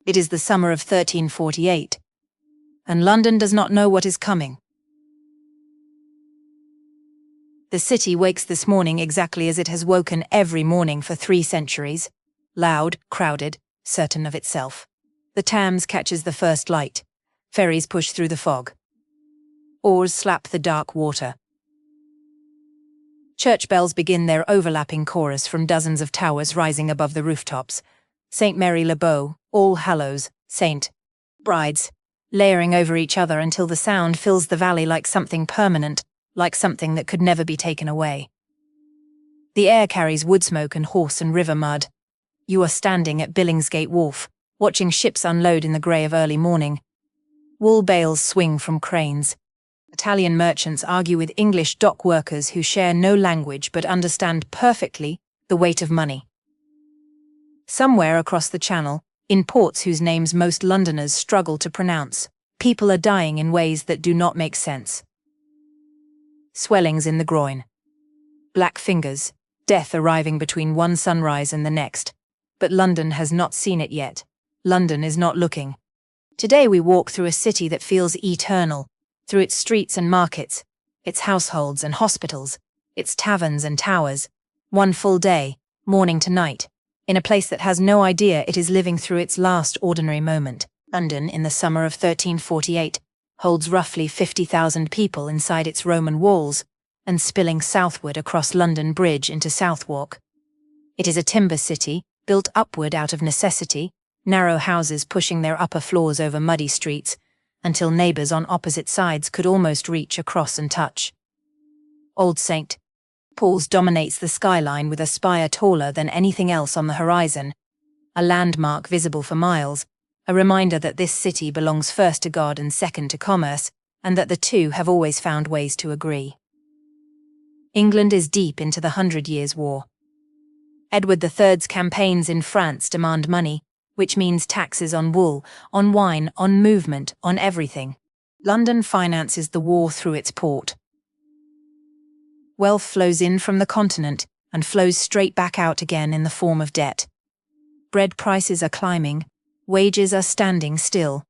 It is the summer of 1348, and London does not know what is coming. The city wakes this morning exactly as it has woken every morning for 3 centuries, loud, crowded, certain of itself. The Thames catches the first light. Ferries push through the fog. Oars slap the dark water. Church bells begin their overlapping chorus from dozens of towers rising above the rooftops. St. Mary le Bow, All Hallows, St. Brides, layering over each other until the sound fills the valley like something permanent, like something that could never be taken away. The air carries wood smoke and horse and river mud. You are standing at Billingsgate Wharf, watching ships unload in the grey of early morning. Wool bales swing from cranes. Italian merchants argue with English dock workers who share no language but understand perfectly the weight of money. Somewhere across the channel, in ports whose names most Londoners struggle to pronounce, people are dying in ways that do not make sense. Swellings in the groin. Black fingers, death arriving between one sunrise and the next. But London has not seen it yet. London is not looking. Today we walk through a city that feels eternal, through its streets and markets, its households and hospitals, its taverns and towers, one full day, morning to night, in a place that has no idea it is living through its last ordinary moment. London, in the summer of 1348, holds roughly 50,000 people inside its Roman walls and spilling southward across London Bridge into Southwark. It is a timber city, built upward out of necessity, narrow houses pushing their upper floors over muddy streets, until neighbours on opposite sides could almost reach across and touch. Old St. Paul's dominates the skyline with a spire taller than anything else on the horizon, a landmark visible for miles, a reminder that this city belongs first to God and second to commerce, and that the two have always found ways to agree. England is deep into the 100 Years' War. Edward III's campaigns in France demand money, which means taxes on wool, on wine, on movement, on everything. London finances the war through its port. Wealth flows in from the continent and flows straight back out again in the form of debt. Bread prices are climbing, wages are standing still.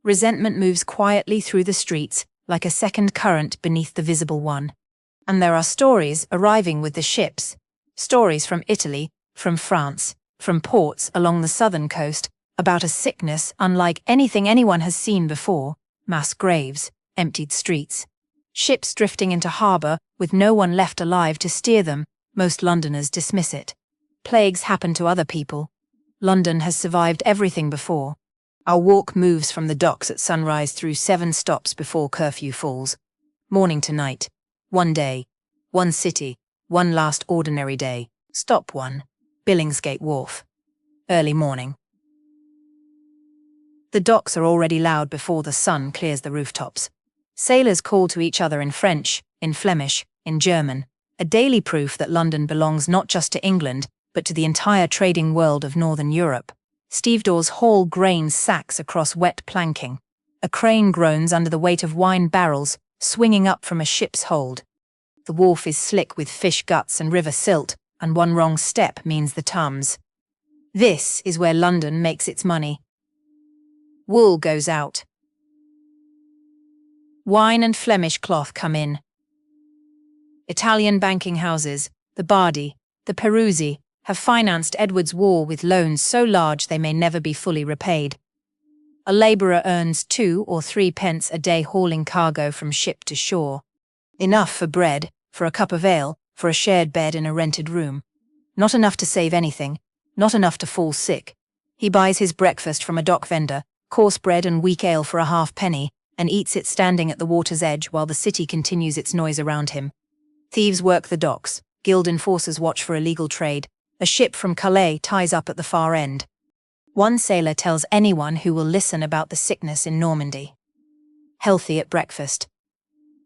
Resentment moves quietly through the streets like a second current beneath the visible one. And there are stories arriving with the ships, stories from Italy, from France, from ports along the southern coast, about a sickness unlike anything anyone has seen before, mass graves, emptied streets. Ships drifting into harbour with no one left alive to steer them. Most Londoners dismiss it. Plagues happen to other people. London has survived everything before. Our walk moves from the docks at sunrise through 7 stops before curfew falls. Morning to night. One day. One city. One last ordinary day. Stop 1. Billingsgate Wharf. Early morning. The docks are already loud before the sun clears the rooftops. Sailors call to each other in French, in Flemish, in German, a daily proof that London belongs not just to England, but to the entire trading world of Northern Europe. Stevedores haul grain sacks across wet planking. A crane groans under the weight of wine barrels, swinging up from a ship's hold. The wharf is slick with fish guts and river silt, and one wrong step means the Thames. This is where London makes its money. Wool goes out. Wine and Flemish cloth come in. Italian banking houses, the Bardi, the Peruzzi, have financed Edward's war with loans so large they may never be fully repaid. A labourer earns 2 or 3 pence a day hauling cargo from ship to shore. Enough for bread, for a cup of ale, for a shared bed in a rented room. Not enough to save anything, not enough to fall sick. He buys his breakfast from a dock vendor, coarse bread and weak ale for a halfpenny, and eats it standing at the water's edge while the city continues its noise around him. Thieves work the docks, guild enforcers watch for illegal trade, a ship from Calais ties up at the far end. One sailor tells anyone who will listen about the sickness in Normandy. Healthy at breakfast.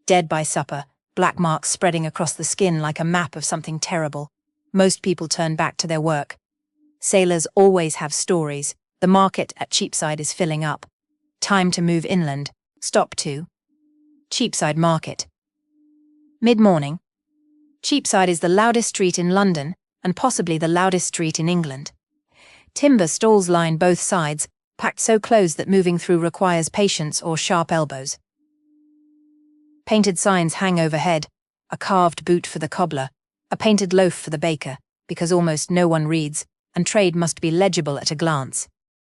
Dead by supper, black marks spreading across the skin like a map of something terrible. Most people turn back to their work. Sailors always have stories. The market at Cheapside is filling up. Time to move inland. Stop 2. Cheapside Market. Mid-morning. Cheapside is the loudest street in London, and possibly the loudest street in England. Timber stalls line both sides, packed so close that moving through requires patience or sharp elbows. Painted signs hang overhead, a carved boot for the cobbler, a painted loaf for the baker, because almost no one reads, and trade must be legible at a glance.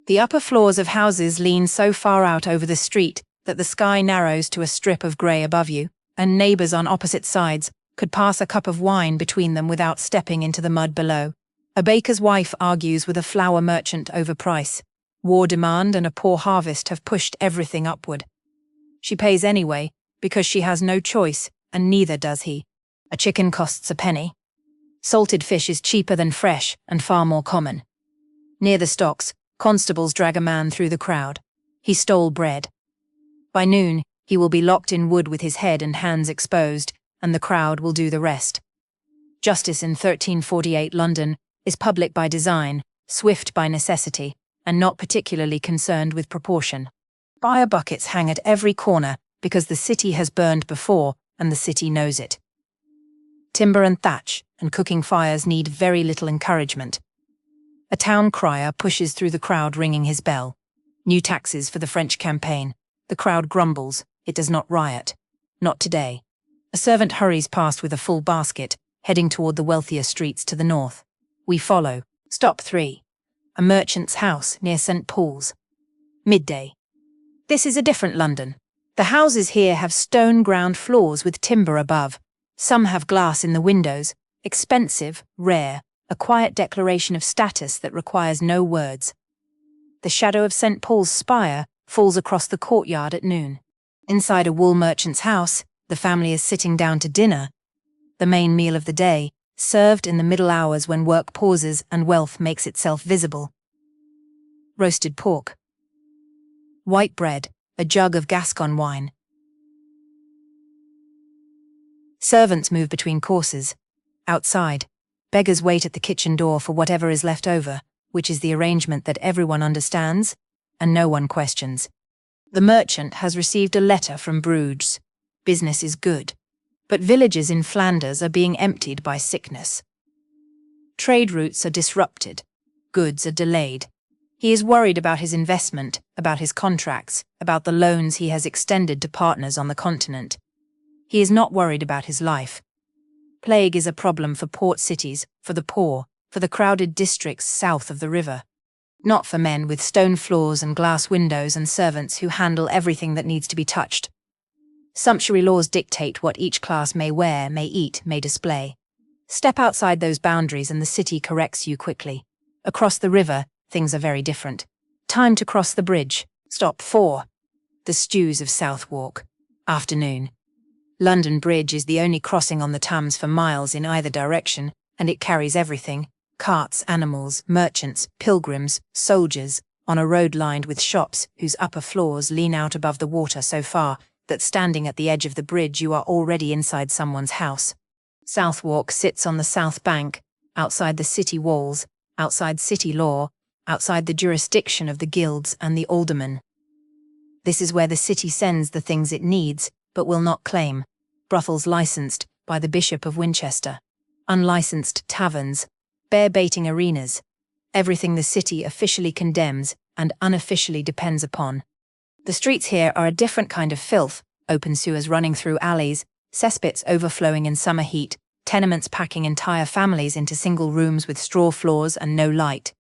The upper floors of houses lean so far out over the street that the sky narrows to a strip of grey above you, and neighbours on opposite sides could pass a cup of wine between them without stepping into the mud below. A baker's wife argues with a flour merchant over price. War demand and a poor harvest have pushed everything upward. She pays anyway, because she has no choice, and neither does he. A chicken costs a penny. Salted fish is cheaper than fresh and far more common. Near the stocks, constables drag a man through the crowd. He stole bread. By noon, he will be locked in wood with his head and hands exposed, and the crowd will do the rest. Justice in 1348 London is public by design, swift by necessity, and not particularly concerned with proportion. Fire buckets hang at every corner because the city has burned before and the city knows it. Timber and thatch and cooking fires need very little encouragement. A town crier pushes through the crowd ringing his bell. New taxes for the French campaign. The crowd grumbles. It does not riot. Not today. A servant hurries past with a full basket, heading toward the wealthier streets to the north. We follow. Stop 3. A merchant's house near St. Paul's. Midday. This is a different London. The houses here have stone ground floors with timber above. Some have glass in the windows. Expensive, rare, a quiet declaration of status that requires no words. The shadow of St. Paul's spire falls across the courtyard at noon. Inside a wool merchant's house, the family is sitting down to dinner, the main meal of the day, served in the middle hours when work pauses and wealth makes itself visible. Roasted pork. White bread, a jug of Gascon wine. Servants move between courses. Outside, beggars wait at the kitchen door for whatever is left over, which is the arrangement that everyone understands and no one questions. The merchant has received a letter from Bruges. Business is good, but villages in Flanders are being emptied by sickness. Trade routes are disrupted. Goods are delayed. He is worried about his investment, about his contracts, about the loans he has extended to partners on the continent. He is not worried about his life. Plague is a problem for port cities, for the poor, for the crowded districts south of the river. Not for men with stone floors and glass windows and servants who handle everything that needs to be touched. Sumptuary laws dictate what each class may wear, may eat, may display. Step outside those boundaries and the city corrects you quickly. Across the river, things are very different. Time to cross the bridge. Stop 4. The stews of Southwark. Afternoon. London Bridge is the only crossing on the Thames for miles in either direction, and it carries everything. Carts, animals, merchants, pilgrims, soldiers, on a road lined with shops whose upper floors lean out above the water so far that standing at the edge of the bridge you are already inside someone's house. Southwark sits on the south bank, outside the city walls, outside city law, outside the jurisdiction of the guilds and the aldermen. This is where the city sends the things it needs, but will not claim. Brothels licensed by the Bishop of Winchester. Unlicensed taverns. Bear-baiting arenas. Everything the city officially condemns and unofficially depends upon. The streets here are a different kind of filth, open sewers running through alleys, cesspits overflowing in summer heat, tenements packing entire families into single rooms with straw floors and no light.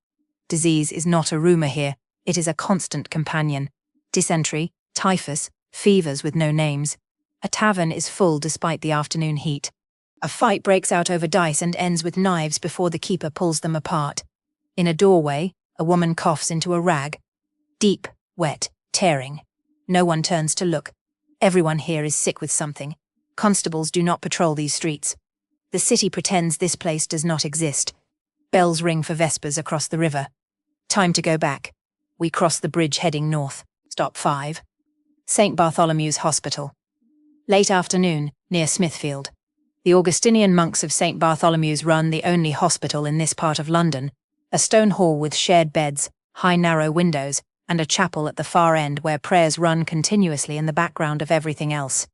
Disease is not a rumour here, it is a constant companion. Dysentery, typhus, fevers with no names. A tavern is full despite the afternoon heat. A fight breaks out over dice and ends with knives before the keeper pulls them apart. In a doorway, a woman coughs into a rag. Deep, wet, tearing. No one turns to look. Everyone here is sick with something. Constables do not patrol these streets. The city pretends this place does not exist. Bells ring for vespers across the river. Time to go back. We cross the bridge heading north. Stop 5. St. Bartholomew's Hospital. Late afternoon, near Smithfield. The Augustinian monks of St. Bartholomew's run the only hospital in this part of London, a stone hall with shared beds, high narrow windows, and a chapel at the far end where prayers run continuously in the background of everything else.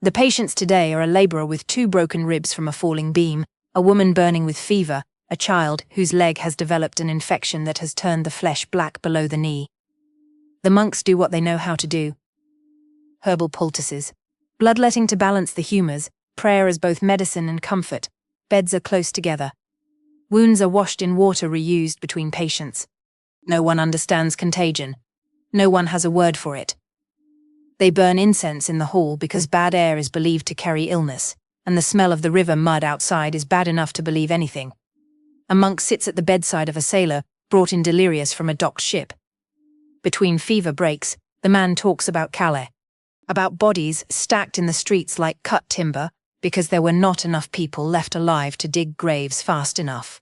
The patients today are a labourer with 2 broken ribs from a falling beam, a woman burning with fever, a child whose leg has developed an infection that has turned the flesh black below the knee. The monks do what they know how to do. Herbal poultices. Bloodletting to balance the humours, prayer as both medicine and comfort. Beds are close together. Wounds are washed in water reused between patients. No one understands contagion. No one has a word for it. They burn incense in the hall because bad air is believed to carry illness, and the smell of the river mud outside is bad enough to believe anything. A monk sits at the bedside of a sailor, brought in delirious from a docked ship. Between fever breaks, the man talks about Calais, about bodies stacked in the streets like cut timber, because there were not enough people left alive to dig graves fast enough.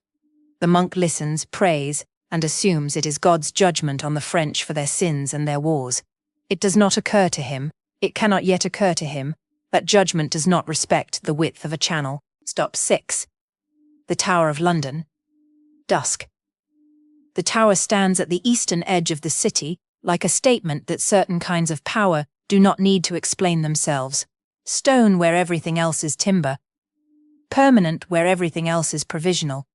The monk listens, prays, and assumes it is God's judgment on the French for their sins and their wars. It does not occur to him, it cannot yet occur to him, that judgment does not respect the width of a channel. Stop 6. The Tower of London. Dusk. The tower stands at the eastern edge of the city, like a statement that certain kinds of power do not need to explain themselves. Stone where everything else is timber. Permanent where everything else is provisional.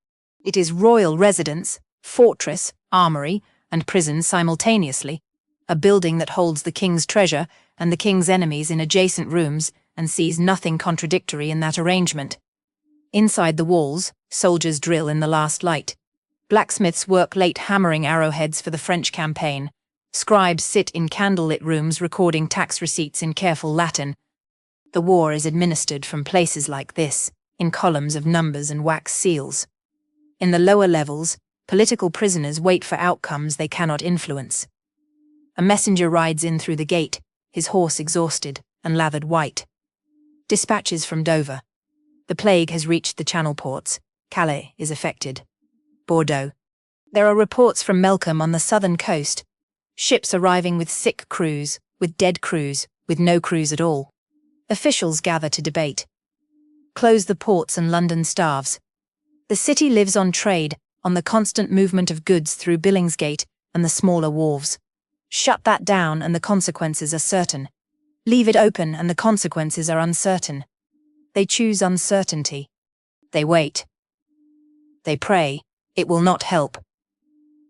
It is royal residence, fortress, armory, and prison simultaneously. A building that holds the king's treasure and the king's enemies in adjacent rooms and sees nothing contradictory in that arrangement. Inside the walls, soldiers drill in the last light. Blacksmiths work late hammering arrowheads for the French campaign. Scribes sit in candlelit rooms recording tax receipts in careful Latin. The war is administered from places like this, in columns of numbers and wax seals. In the lower levels, political prisoners wait for outcomes they cannot influence. A messenger rides in through the gate, his horse exhausted and lathered white. Dispatches from Dover. The plague has reached the Channel ports. Calais is affected. Bordeaux. There are reports from Melcombe on the southern coast. Ships arriving with sick crews, with dead crews, with no crews at all. Officials gather to debate. Close the ports and London starves. The city lives on trade, on the constant movement of goods through Billingsgate and the smaller wharves. Shut that down and the consequences are certain. Leave it open and the consequences are uncertain. They choose uncertainty. They wait. They pray. It will not help.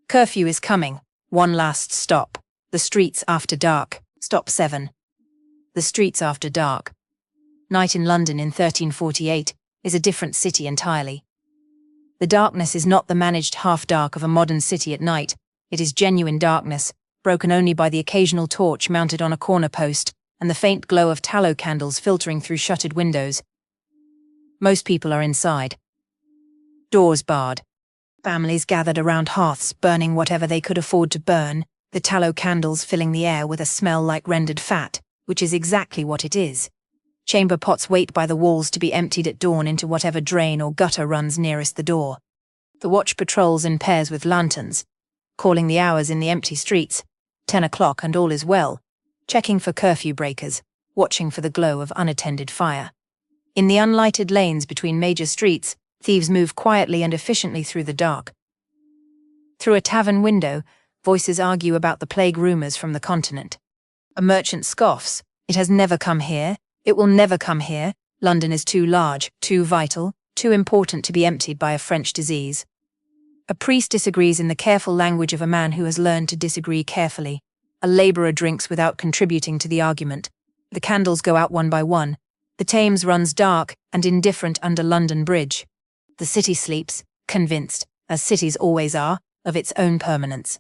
Curfew is coming. One last stop. The streets after dark. Stop 7. The streets after dark. Night in London in 1348 is a different city entirely. The darkness is not the managed half-dark of a modern city at night. It is genuine darkness, broken only by the occasional torch mounted on a corner post and the faint glow of tallow candles filtering through shuttered windows. Most people are inside. Doors barred. Families gathered around hearths burning whatever they could afford to burn, the tallow candles filling the air with a smell like rendered fat, which is exactly what it is. Chamber pots wait by the walls to be emptied at dawn into whatever drain or gutter runs nearest the door. The watch patrols in pairs with lanterns, calling the hours in the empty streets, 10 o'clock and all is well, checking for curfew breakers, watching for the glow of unattended fire. In the unlighted lanes between major streets, thieves move quietly and efficiently through the dark. Through a tavern window, voices argue about the plague rumours from the continent. A merchant scoffs, "It has never come here, it will never come here, London is too large, too vital, too important to be emptied by a French disease." A priest disagrees in the careful language of a man who has learned to disagree carefully. A labourer drinks without contributing to the argument. The candles go out one by one. The Thames runs dark and indifferent under London Bridge. The city sleeps, convinced, as cities always are, of its own permanence.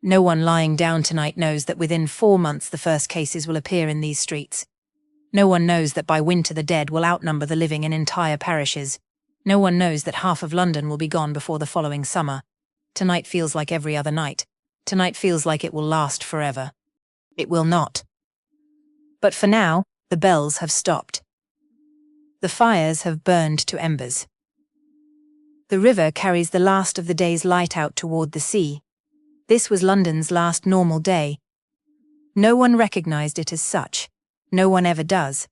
No one lying down tonight knows that within 4 months the first cases will appear in these streets. No one knows that by winter the dead will outnumber the living in entire parishes. No one knows that half of London will be gone before the following summer. Tonight feels like every other night. Tonight feels like it will last forever. It will not. But for now, the bells have stopped. The fires have burned to embers. The river carries the last of the day's light out toward the sea. This was London's last normal day. No one recognized it as such. No one ever does.